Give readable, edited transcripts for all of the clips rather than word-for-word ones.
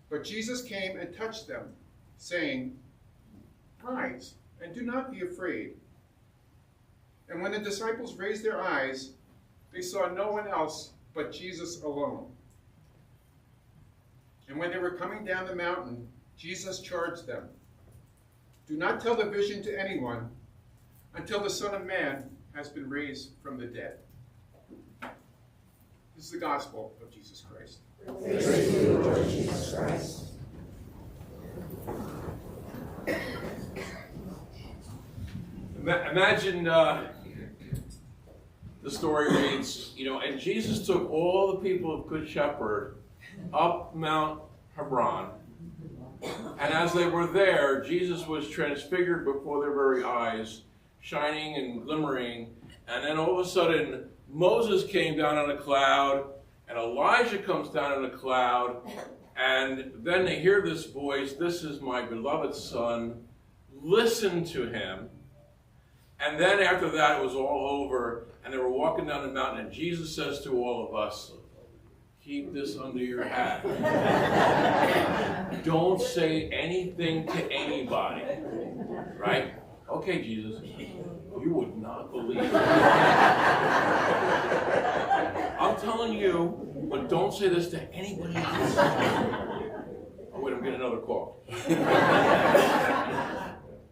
But Jesus came and touched them, saying, "Rise, and do not be afraid." And when the disciples raised their eyes, they saw no one else but Jesus alone. And when they were coming down the mountain, Jesus charged them, "Do not tell the vision to anyone until the Son of Man has been raised from the dead." This is the gospel of Jesus Christ. Praise to you, Lord Jesus Christ. Imagine the story reads, and Jesus took all the people of Good Shepherd up Mount Hebron. And as they were there, Jesus was transfigured before their very eyes, shining and glimmering. And then all of a sudden, Moses came down on a cloud, and Elijah comes down on a cloud, and then they hear this voice, "This is my beloved Son, listen to him." And then after that, it was all over, and they were walking down the mountain, and Jesus says to all of us, "Keep this under your hat. Don't say anything to anybody." Right? Okay, Jesus. You would not believe it. I'm telling you, but don't say this to anybody else. Oh, wait, I'm getting another call.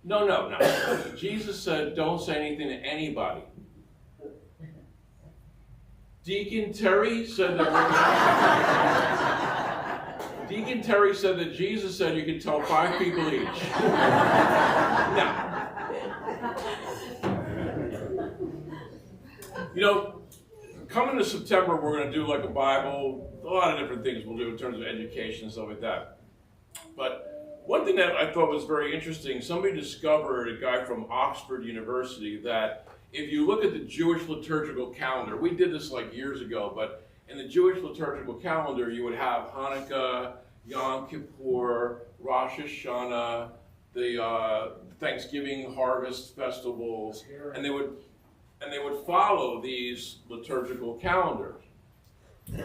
No. Jesus said, don't say anything to anybody. Deacon Terry said that Jesus said you could tell 5 people each. Now, coming to September, we're going to do like a Bible, a lot of different things we'll do in terms of education and stuff like that. But one thing that I thought was very interesting, somebody discovered, a guy from Oxford University, that if you look at the Jewish liturgical calendar, we did this like years ago, but in the Jewish liturgical calendar, you would have Hanukkah, Yom Kippur, Rosh Hashanah, the Thanksgiving harvest festivals, and they would follow these liturgical calendars,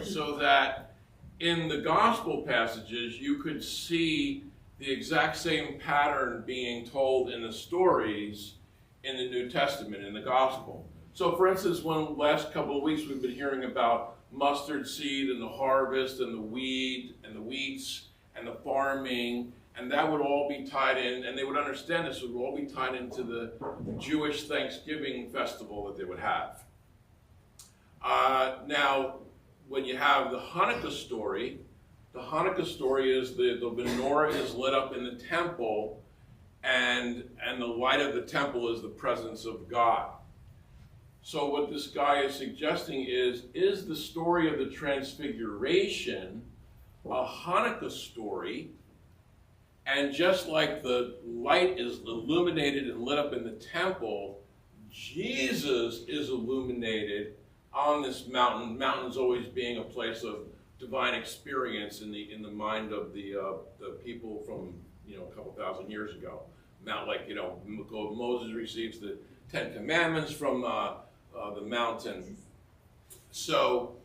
so that in the gospel passages you could see the exact same pattern being told in the stories in the New Testament, in the gospel. So for instance, when the last couple of weeks we've been hearing about mustard seed and the harvest and the weed and the wheats and the farming, and that would all be tied in, and they would understand this would all be tied into the Jewish Thanksgiving festival that they would have. Now, when you have the Hanukkah story is the menorah is lit up in the temple, and the light of the temple is the presence of God. So what this guy is suggesting is the story of the Transfiguration a Hanukkah story? And just like the light is illuminated and lit up in the temple, Jesus is illuminated on this mountain. Mountains always being a place of divine experience in the mind of the people from a couple thousand years ago. Moses receives the 10 Commandments from the mountain. So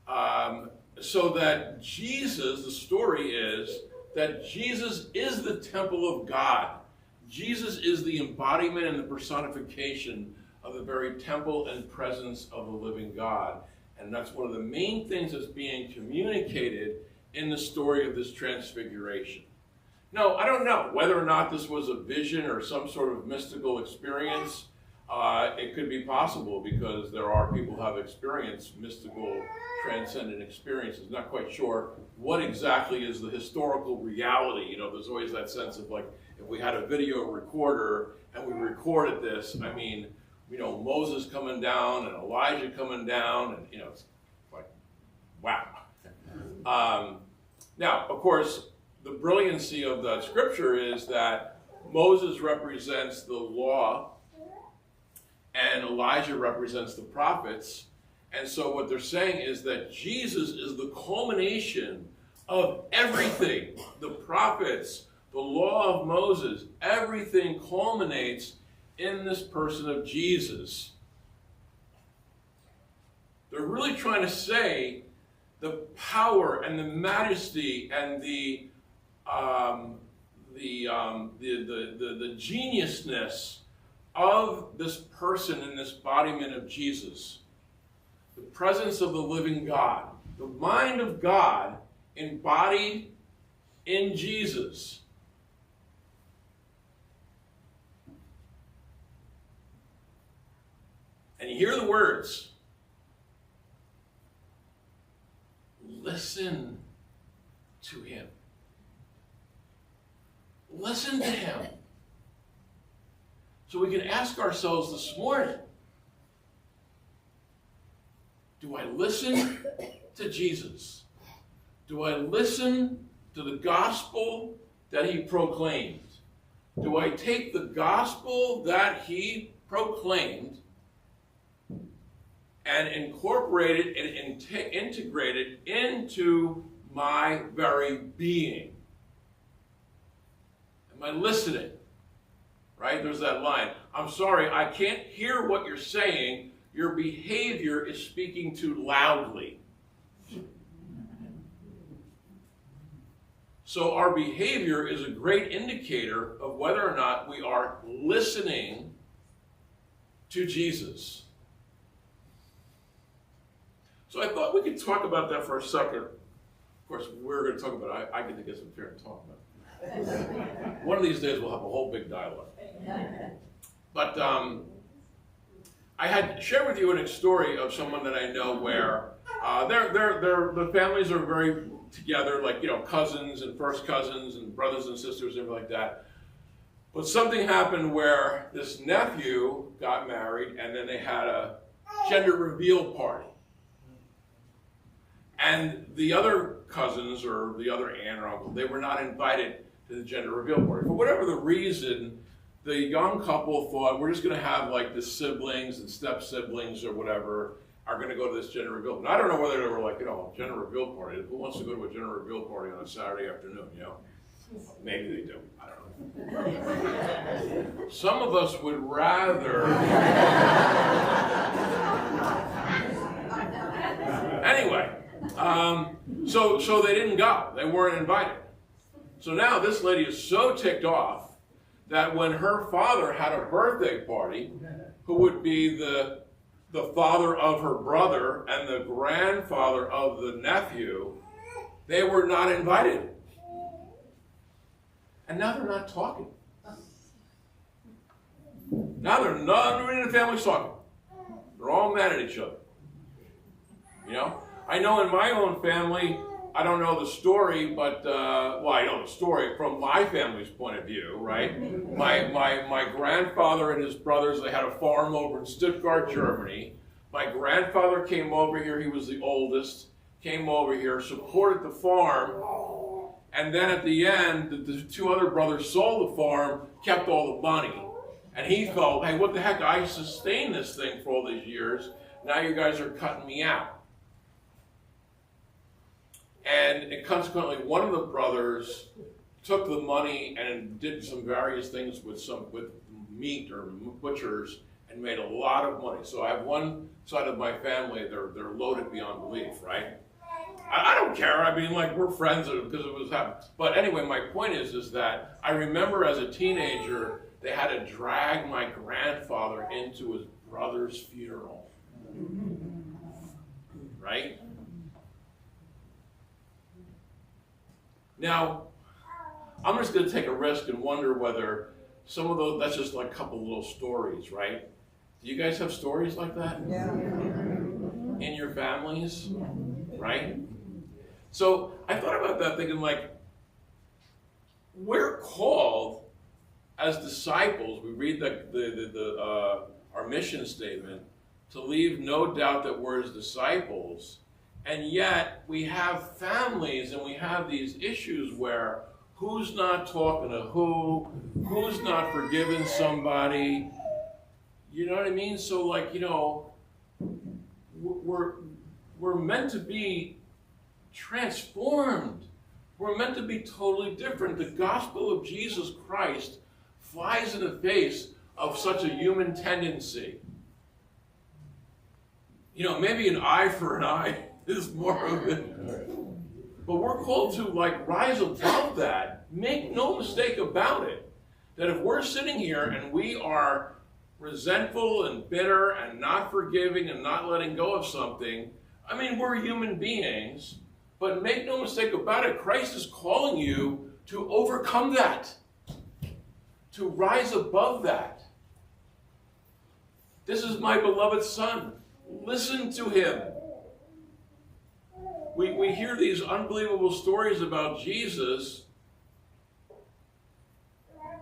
that Jesus, the story is that Jesus is the temple of God. Jesus is the embodiment and the personification of the very temple and presence of the living God. And that's one of the main things that's being communicated in the story of this transfiguration. Now, I don't know whether or not this was a vision or some sort of mystical experience. It could be possible because there are people who have experienced mystical, transcendent experiences. Not quite sure what exactly is the historical reality. There's always that sense of like, if we had a video recorder and we recorded this, Moses coming down and Elijah coming down, and it's like, wow. Now, of course, the brilliancy of that scripture is that Moses represents the law and Elijah represents the prophets. And so what they're saying is that Jesus is the culmination of everything. The prophets, the law of Moses, everything culminates in this person of Jesus. They're really trying to say the power and the majesty and the geniusness of this person and this embodiment of Jesus. The presence of the living God. The mind of God embodied in Jesus. And you hear the words. Listen to him. Listen to him. So we can ask ourselves this morning, do I listen to Jesus? Do I listen to the gospel that he proclaimed? Do I take the gospel that he proclaimed and incorporate it and integrate it into my very being? Am I listening? Right? There's that line. I'm sorry, I can't hear what you're saying. Your behavior is speaking too loudly. So our behavior is a great indicator of whether or not we are listening to Jesus. So I thought we could talk about that for a second. Of course, we're going to talk about it. I get to get some here and talk about it. One of these days we'll have a whole big dialogue. But I had shared with you a story of someone that I know where the families are very together, like, you know, cousins and first cousins and brothers and sisters and everything like that. But something happened where this nephew got married and then they had a gender reveal party. And the other cousins or the other aunt or uncle, they were not invited to the gender reveal party. For whatever the reason, the young couple thought, we're just going to have like the siblings and step-siblings or whatever are going to go to this gender reveal. And I don't know whether they were like, you know, gender reveal party. Who wants to go to a gender reveal party on a Saturday afternoon, you know? Maybe they do. I don't know. Some of us would rather... Anyway, so they didn't go. They weren't invited. So now this lady is so ticked off that when her father had a birthday party, who would be the father of her brother and the grandfather of the nephew, they were not invited. And now they're not talking. Now they're not, nobody in the family's talking. They're all mad at each other. You know? I know in my own family, I don't know the story, but, well, I know the story from my family's point of view, right? My grandfather and his brothers, they had a farm over in Stuttgart, Germany. My grandfather came over here, he was the oldest, came over here, supported the farm, and then at the end, the two other brothers sold the farm, kept all the money. And he felt, hey, what the heck, I sustained this thing for all these years, now you guys are cutting me out. And consequently, one of the brothers took the money and did some various things with meat or butchers and made a lot of money. So I have one side of my family, they're loaded beyond belief, right? I don't care. I mean, like, we're friends because it was happening. But anyway, my point is that I remember as a teenager, they had to drag my grandfather into his brother's funeral. Right? Now, I'm just going to take a risk and wonder whether some of those, that's just like a couple little stories, right? Do you guys have stories like that? Yeah. In your families? Right? So I thought about that thinking, like, we're called as disciples, we read our mission statement, to leave no doubt that we're his disciples. And yet, we have families and we have these issues where who's not talking to who's not forgiving somebody. You know what I mean? So, like, you know, we're meant to be transformed. We're meant to be totally different. The gospel of Jesus Christ flies in the face of such a human tendency. You know, maybe an eye for an eye is more of it. But we're called to like rise above that. Make no mistake about it. That if we're sitting here and we are resentful and bitter and not forgiving and not letting go of something, I mean, we're human beings, but make no mistake about it, Christ is calling you to overcome that, to rise above that. This is my beloved Son. Listen to him. We hear these unbelievable stories about Jesus,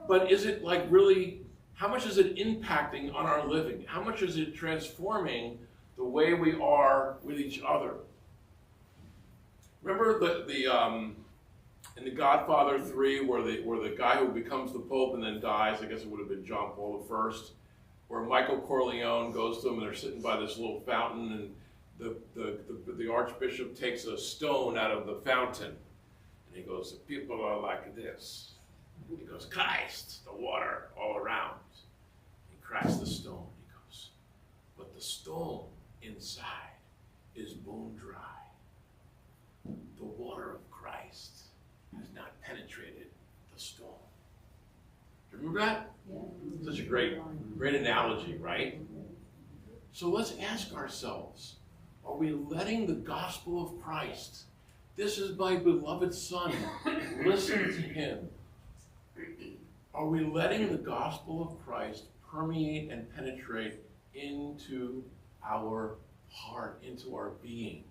but is it like really, how much is it impacting on our living? How much is it transforming the way we are with each other? Remember in The Godfather 3 where the guy who becomes the Pope and then dies, I guess it would have been John Paul I, where Michael Corleone goes to him and they're sitting by this little fountain and the Archbishop takes a stone out of the fountain and he goes, the people are like this. He goes, Christ, the water all around. He cracks the stone. He goes, but the stone inside is bone dry. The water of Christ has not penetrated the stone. Do you remember that? Yeah. Such a great analogy, right? So let's ask ourselves, are we letting the gospel of Christ, this is my beloved Son, listen to him. Are we letting the gospel of Christ permeate and penetrate into our heart, into our being?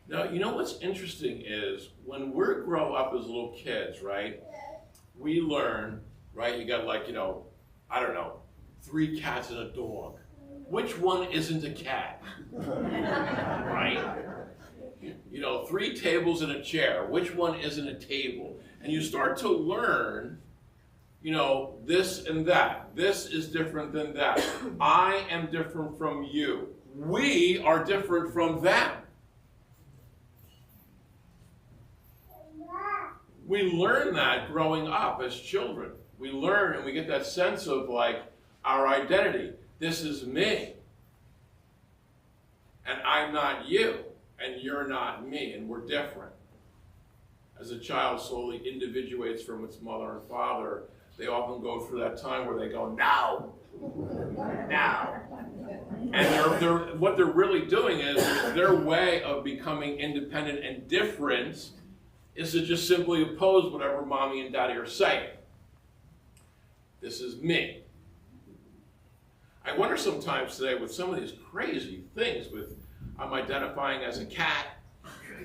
Now, you know what's interesting is when we grow up as little kids, right, we learn, right, you got like, I don't know, 3 cats and a dog. Which one isn't a cat? Right? 3 tables and a chair. Which one isn't a table? And you start to learn, this and that. This is different than that. I am different from you. We are different from them. We learn that growing up as children. We learn and we get that sense of like our identity. This is me. And I'm not you. And you're not me. And we're different. As a child slowly individuates from its mother and father, they often go through that time where they go, no, no. And what they're really doing is their way of becoming independent and different is to just simply oppose whatever mommy and daddy are saying. This is me. I wonder sometimes today with some of these crazy things with I'm identifying as a cat.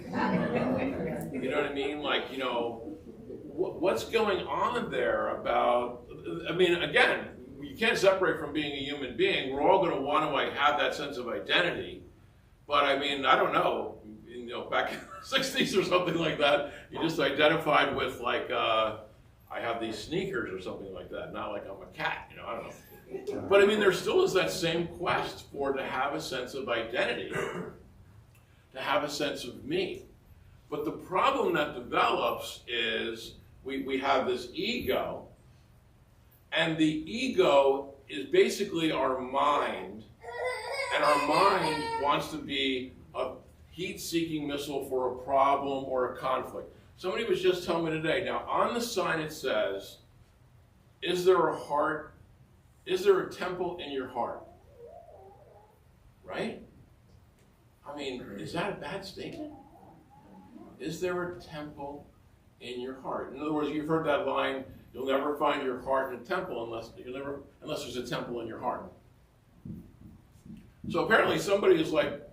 You know what I mean? Like, what's going on there about, I mean, again, you can't separate from being a human being. We're all going to want to have that sense of identity. But I mean, I don't know, back in the 60s or something like that, you just identified with like, I have these sneakers or something like that, not like I'm a cat, I don't know. But I mean, there still is that same quest to have a sense of identity, to have a sense of me. But the problem that develops is we have this ego, and the ego is basically our mind, and our mind wants to be a heat-seeking missile for a problem or a conflict. Somebody was just telling me today, now on the sign it says, is there a heart? Is there a temple in your heart? Right? I mean, is that a bad statement? Is there a temple in your heart? In other words, you've heard that line, you'll never find your heart in a temple unless there's a temple in your heart. So apparently somebody is like,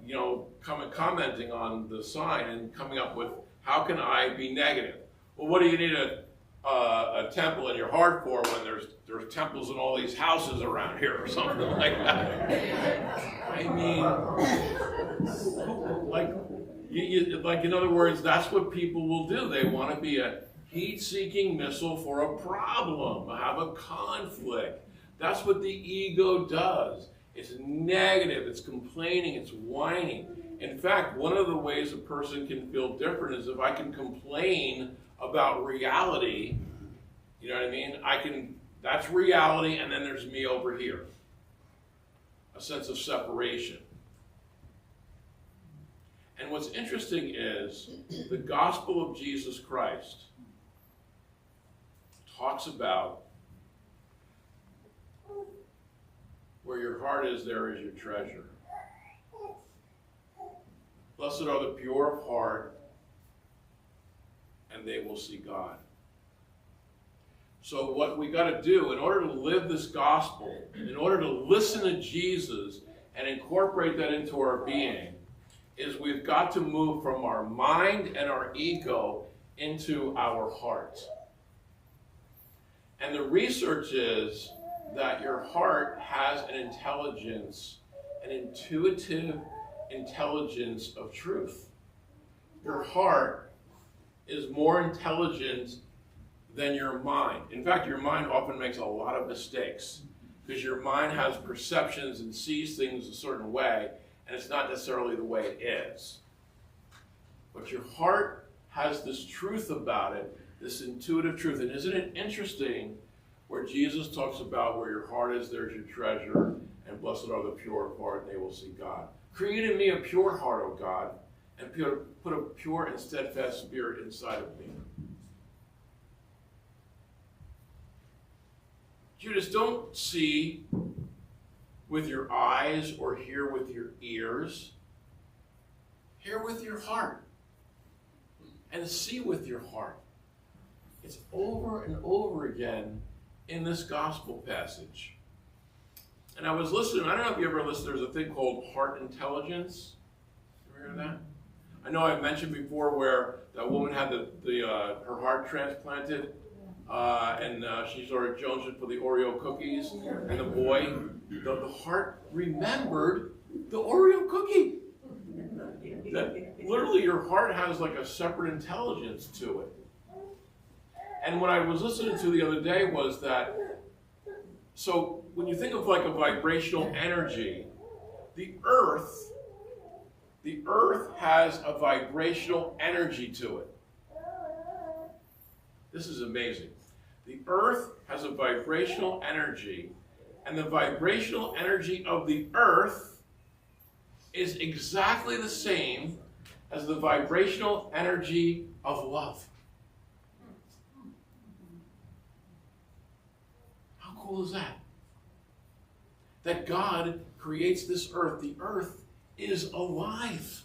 commenting on the sign and coming up with, how can I be negative? Well, what do you need a temple in your heart for when there's temples in all these houses around here or something like that? I mean, like in other words, that's what people will do. They want to be a heat-seeking missile for a problem, have a conflict. That's what the ego does. It's negative, it's complaining, it's whining. In fact, one of the ways a person can feel different is if I can complain about reality, you know what I mean? That's reality, and then there's me over here. A sense of separation. And what's interesting is the gospel of Jesus Christ talks about where your heart is, there is your treasure. Blessed are the pure of heart, and they will see God. So what we got to do in order to live this gospel, in order to listen to Jesus and incorporate that into our being, is we've got to move from our mind and our ego into our heart. And the research is that your heart has an intelligence, an intuitive intelligence of truth. Your heart is more intelligent than your mind. In fact, your mind often makes a lot of mistakes because your mind has perceptions and sees things a certain way, and it's not necessarily the way it is. But your heart has this truth about it, this intuitive truth. And isn't it interesting where Jesus talks about where your heart is, there's your treasure, and blessed are the pure of heart, and they will see God. Create in me a pure heart, O God, and put a pure and steadfast spirit inside of me. Judas, don't see with your eyes or hear with your ears. Hear with your heart and see with your heart. It's over and over again in this gospel passage. And I was listening, I don't know if you ever listened, there's a thing called heart intelligence. You ever heard of that? I know I mentioned before where that woman had her heart transplanted, and she started jonesing for the Oreo cookies, and the boy, the heart remembered the Oreo cookie. That literally your heart has like a separate intelligence to it. And what I was listening to the other day was that, so when you think of like a vibrational energy, the earth has a vibrational energy to it. This is amazing. The earth has a vibrational energy, and the vibrational energy of the earth is exactly the same as the vibrational energy of love. How cool is that? That God creates this earth. The earth is alive.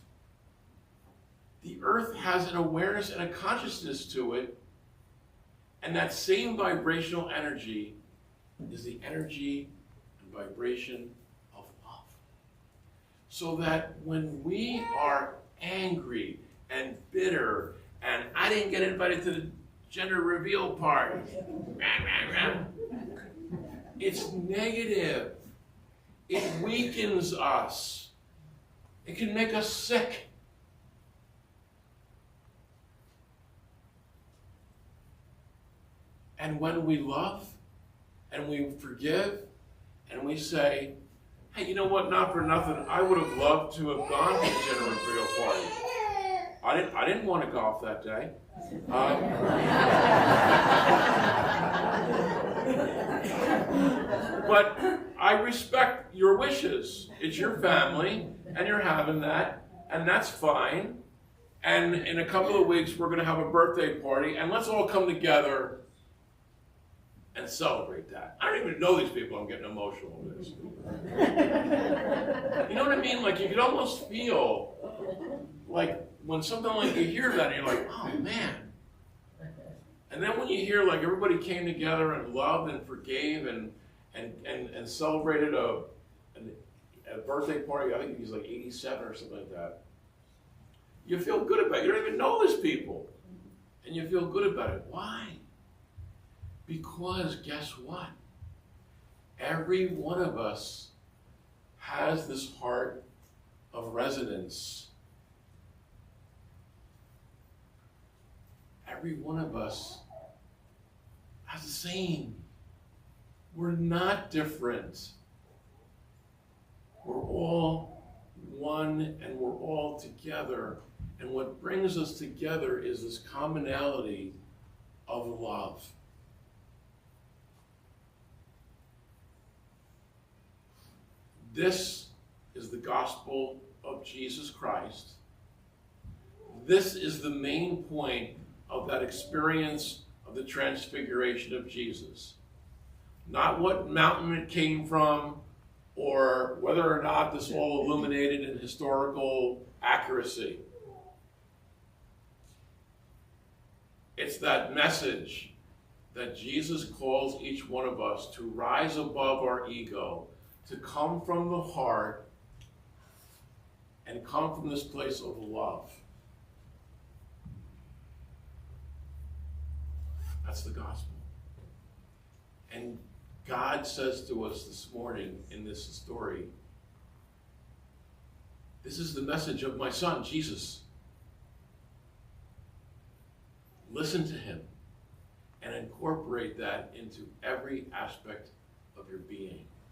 The earth has an awareness and a consciousness to it, and that same vibrational energy is the energy and vibration of love. So that when we are angry and bitter, and I didn't get invited to the gender reveal party, it's negative. It weakens us. It can make us sick. And when we love and we forgive and we say, hey, you know what, not for nothing, I would have loved to have gone to the gender reveal party. I didn't want to golf that day. But I respect your wishes. It's your family, and you're having that, and that's fine. And in a couple of weeks, we're going to have a birthday party, and let's all come together and celebrate that. I don't even know these people. I'm getting emotional with this. You know what I mean? Like, you could almost feel like when something like you hear that, and you're like, oh, man. And then when you hear like everybody came together and loved and forgave and celebrated a birthday party, I think he was like 87 or something like that, you feel good about it. You don't even know these people. And you feel good about it. Why? Because guess what? Every one of us has this heart of resonance. Every one of us has the same. We're not different. We're all one and we're all together. And what brings us together is this commonality of love. This is the gospel of Jesus Christ. This is the main point of that experience of the transfiguration of Jesus. Not what mountain it came from, or whether or not this all illuminated in historical accuracy. It's that message that Jesus calls each one of us to rise above our ego, to come from the heart and come from this place of love. That's the gospel. And God says to us this morning in this story, this is the message of my son, Jesus. Listen to him and incorporate that into every aspect of your being.